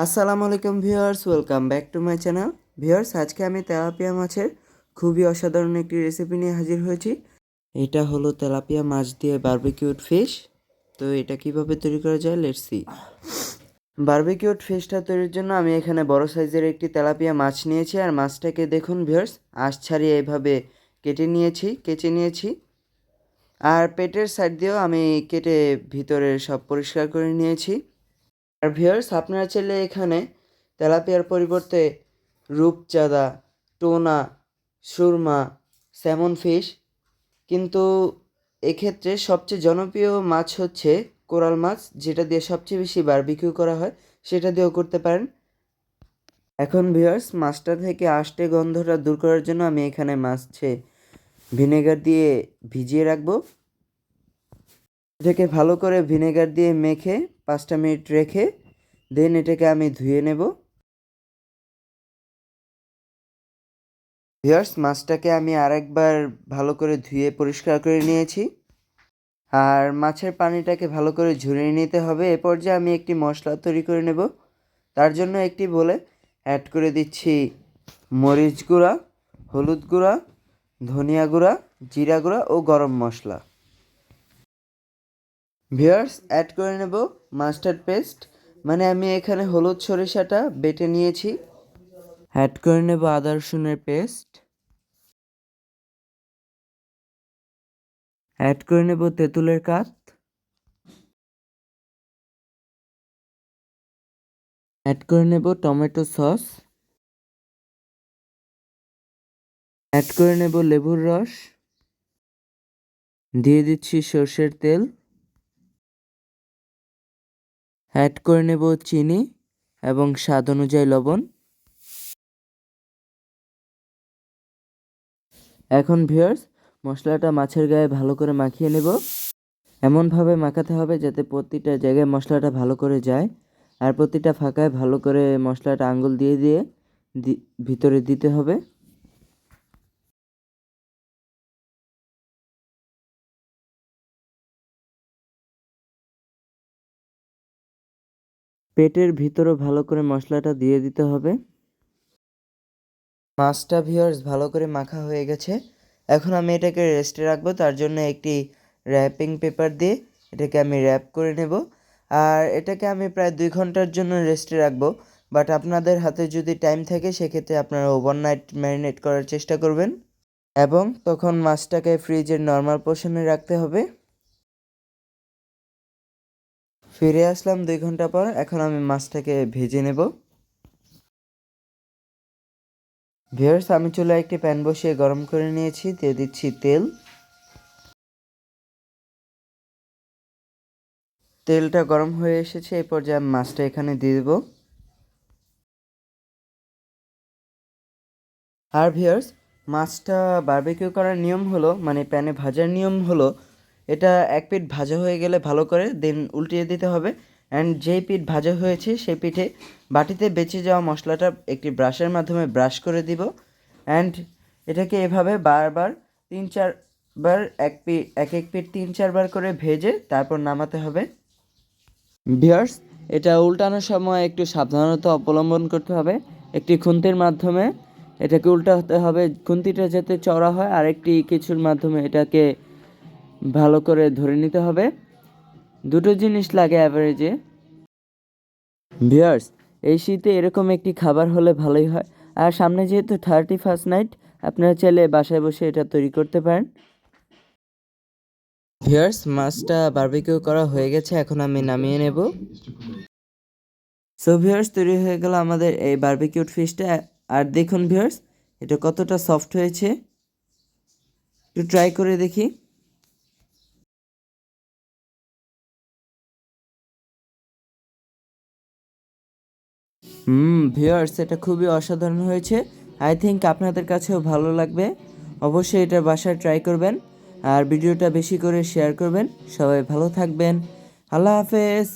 আসসালামু আলাইকুম viewers, welcome back to my channel. Viewers, আজকে আমি তেলাপিয়া মাছের খুবই অসাধারণ একটি রেসিপি নিয়ে হাজির হয়েছি। এটা হলো তেলাপিয়া মাছ দিয়ে বারবিকিউড ফিশ। তো এটা কিভাবে তৈরি করা যায়, লেটস সি। বারবিকিউড ফিশটা তৈরির জন্য আমি এখানে বড় সাইজের একটি তেলাপিয়া মাছ নিয়েছি। আর মাছটাকে দেখুন ভিউয়ার্স, আঁশ ছাড়িয়ে এভাবে কেচে নিয়েছি। আর পেটের সাইড দিয়েও আমি কেটে ভিতরের সব পরিষ্কার করে নিয়েছি। আর ভিউয়ার্স, আপনারা চাইলে এখানে তেলাপিয়ার পরিবর্তে রূপচাঁদা, টোনা, সুরমা, স্যামন ফিশ, কিন্তু এক্ষেত্রে সবচেয়ে জনপ্রিয় মাছ হচ্ছে কোরাল মাছ, যেটা দিয়ে সবচেয়ে বেশি বারবিকিউ করা হয়, সেটা দিয়েও করতে পারেন। এখন ভিউয়ার্স, মাছটা থেকে আষ্টে গন্ধটা দূর করার জন্য আমি এখানে মাছে ভিনেগার দিয়ে ভিজিয়ে রাখবো। এটাকে ভালো করে ভিনেগার দিয়ে মেখে 5টা মিনিট রেখে দেন এটাকে আমি ধুয়ে নেব। ভিউয়ার্স, মাছটাকে আমি আরেকবার ভালো করে ধুয়ে পরিষ্কার করে নিয়েছি। আর মাছের পানিটাকে ভালো করে ঝরিয়ে নিতে হবে। এ পর্যায়ে আমি একটি মশলা তৈরি করে নেব। তার জন্য একটি বলে অ্যাড করে দিচ্ছি মরিচ গুঁড়া, হলুদ গুঁড়া, ধনিয়া গুঁড়া, জিরা গুঁড়া ও গরম মশলা। ভিউয়ার্স, অ্যাড করে নেব মাস্টার্ড পেস্ট, মানে আমি এখানে হলুদ সরিষাটা বেটে নিয়েছি। অ্যাড করে নেব আদা রসুনের পেস্ট। অ্যাড করে নেব তেঁতুলের কাঠ। অ্যাড করে নেব টমেটো সস। অ্যাড করে নেব লেবুর রস। দিয়ে দিচ্ছি সর্ষের তেল। অ্যাড করে নেব চিনি এবং স্বাদ অনুযায়ী লবণ। এখন ভিউয়ার্স, মশলাটা মাছের গায়ে ভালো করে মাখিয়ে নেব। এমনভাবে মাখাতে হবে যাতে প্রতিটা জায়গায় মশলাটা ভালো করে যায়। আর প্রতিটা ফাঁকায় ভালো করে মশলাটা আঙ্গুল দিয়ে দিয়ে ভিতরে দিতে হবে। পেটের ভিতরও ভালো করে মশলাটা দিয়ে দিতে হবে। মাছটা ভিউয়ার্স ভালো করে মাখা হয়ে গেছে। এখন আমি এটাকে রেস্টে রাখবো। তার জন্য একটি র্যাপিং পেপার দিয়ে এটাকে আমি র্যাপ করে নেব। আর এটাকে আমি প্রায় 2 ঘন্টার জন্য রেস্টে রাখবো। বাট আপনাদের হাতে যদি টাইম থাকে সেক্ষেত্রে আপনারা ওভারনাইট ম্যারিনেট করার চেষ্টা করবেন এবং তখন মাছটাকে ফ্রিজের নর্মাল পোর্শনে রাখতে হবে। ফিরে আসলাম 2 ঘন্টা পর। এখন আমি মাছটাকে ভেজে নেব। ভিউয়ার্স, আমি চুলায় একটি প্যান বসিয়ে গরম করে নিয়েছি। দিয়ে দিচ্ছি তেল। তেলটা গরম হয়ে এসেছে। এই পর্যায়ে আমি মাছটা এখানে দিয়ে দেব। আর ভিউয়ার্স, মাছটা বারবিকিউ করার নিয়ম হলো, মানে প্যানে ভাজার নিয়ম হলো, এটা এক পিঠ ভাজা হয়ে গেলে ভালো করে দেন উল্টিয়ে দিতে হবে। অ্যান্ড যেই পিঠ ভাজা হয়েছে সেই পিঠে বাটিতে বেঁচে যাওয়া মশলাটা একটি ব্রাশের মাধ্যমে ব্রাশ করে দিব। অ্যান্ড এটাকে এভাবে বারবার 3-4 বার এক এক পিঠ 3-4 বার করে ভেজে তারপর নামাতে হবে। ভিউয়ার্স, এটা উল্টানোর সময় একটু সাবধানতা অবলম্বন করতে হবে। একটি খুন্তির মাধ্যমে এটাকে উল্টাতে হবে, খুন্তিটা যাতে চওড়া হয়, আর একটি কিছুর মাধ্যমে এটাকে ভালো করে ধরে নিতে হবে। দুটো জিনিস লাগে অ্যাভারেজে। ভিউয়ার্স, এই শীতে এরকম একটি খাবার হলে ভালোই হয়। আর সামনে যেহেতু 31st নাইট, আপনারা চাইলে বাসায় বসে এটা তৈরি করতে পারেন। ভিউয়ার্স, মাছটা বারবিকিউ করা হয়ে গেছে। এখন আমি নামিয়ে নেব। সো ভিউয়ার্স, তৈরি হয়ে গেল আমাদের এই বারবিকিউড ফিশটা। আর দেখুন ভিউয়ার্স, এটা কতটা সফট হয়েছে, একটু ট্রাই করে দেখি। ভিউয়ার্স, এটা খুবই অসাধারণ হয়েছে। আই থিঙ্ক আপনাদের কাছেও ভালো লাগবে। অবশ্যই এটা বাসায় ট্রাই করবেন আর ভিডিওটা বেশি করে শেয়ার করবেন। সবাই ভালো থাকবেন। আল্লাহ হাফেজ।